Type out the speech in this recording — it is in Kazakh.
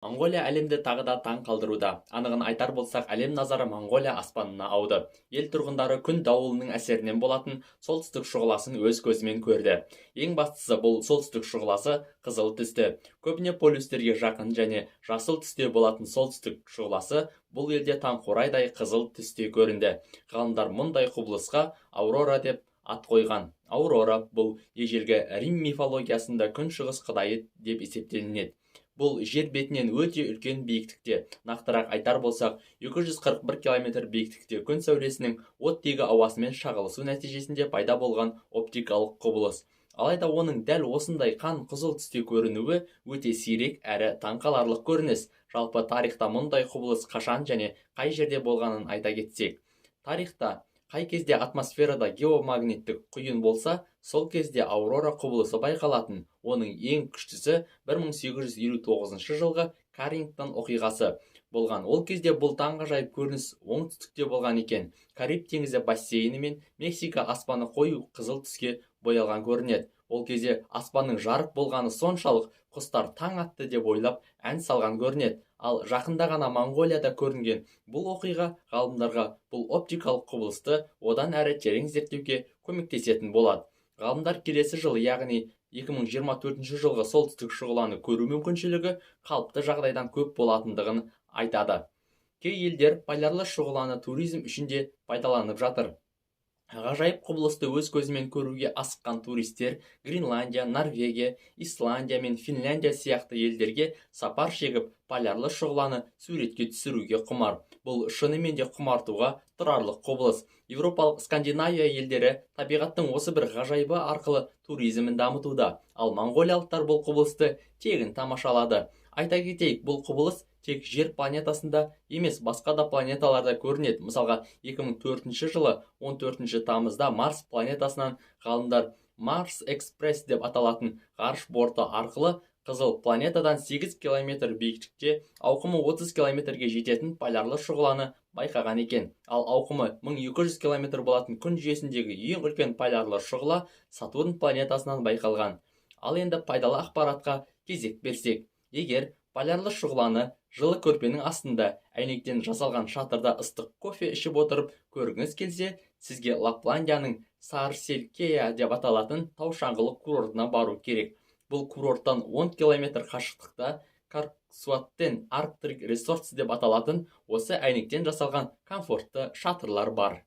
Моңғолия әлемді тағы да таң қалдыруда. Анығын айтар болсақ, әлем назары Моңғолия аспанына ауды. Ел тұрғындары күн дауылының әсерінен болатын солтүстік шұғыласын өз көзімен көрді. Ең бастысы, бұл солтүстік шұғыласы қызыл түсті. Көбіне полюстерге жақын және жасыл түсте болатын солтүстік шұғыласы бұл елде таңқурайдай қызыл түсте көрінді. Ғалымдар мұндай құбылысқа аурора деп ат қойған. Аурора бұл ежелгі Рим мифологиясында күншығыс құдайы деп есептелінеді. Бұл жер бетінен өте үлкен биіктікте. Нақтырақ айтар болсақ, 241 км биіктікте күн сәулесінің оттегі ауасымен шағылысу нәтижесінде пайда болған оптикалық құбылыс. Алайда оның дәл осындай қан қызыл түсте көрінуі өте сирек әрі таңқаларлық көрініс. Жалпы тарихта мұндай құбылыс қашан және қай жерде болғанын айта кетсек. Тарихта қай кезде атмосферада геомагниттік құйын болса, сол кезде аурора құбылысы байқалатын. Оның ең күштісі 1859 жылғы Каррингтон оқиғасы болған. Ол кезде бұл таңғажайып көрініс оңтүстікте болған екен. Кариб теңізі бассейні мен Мексика аспаны қою қызыл түске боялған көрінеді. Ол кезде аспанның жарық болғаны соншалық, құстар таң атты деп ойлап ән салған көрінеді. Ал жақында ғана Моңғолияда көрінген бұл оқиға ғалымдарға бұл оптикалық құбылысты одан әрі терең зерттеуге көмектесетін болады. Ғалымдар келесі жылы, яғни 2024 жылғы солтүстік шұғыланы көру мүмкіншілігі қалыпты жағдайдан көп болатындығын айтады. Кей елдер полярлы шұғыланы туризм үшін де пайдаланып жатыр. Ғажайып құбылысты өз көзімен көруге асыққан туристер Гренландия, Норвегия, Исландия мен Финляндия сияқты елдерге сапар шегіп, полярлы шұғыланы суретке түсіруге құмар. Бұл шынымен де құмартуға тұрарлық құбылыс. Европалық Скандинавия елдері табиғаттың осы бір ғажайыбы арқылы туризмін дамытуда. Ал моңғолиялықтар бұл құбылысты тегін тамашалады. Айта кетейік, бұл құбылыс тек жер планетасында емес, басқа да планеталарда көрінеді. Мысалға, 2004 жылы 14 тамызда Марс планетасынан ғалымдар Марс Экспресс деп аталатын ғарыш борты арқылы қызыл планетадан 8 км биіктікте ауқымы 30 км-ге жететін полярлы шұғыланы байқаған екен. Ал ауқымы 1200 км болатын күн жүйесіндегі ең үлкен полярлы шұғыла Сатурн планетасынан байқалған. Ал енді пайдалы ақпаратқа кезек берсек. Егер полярлы шұғыланы жылы көрпенің астында әйнектен жасалған шатырда ыстық кофе ішіп отырып көргіңіз келсе, сізге Лапландияның Саарселкея деп аталатын таушаңғылық курортына бару керек. Бұл курорттан 10 км қашықтықта Карксуаттен Арктик Ресортс деп аталатын осы әйнектен жасалған комфортты шатырлар бар.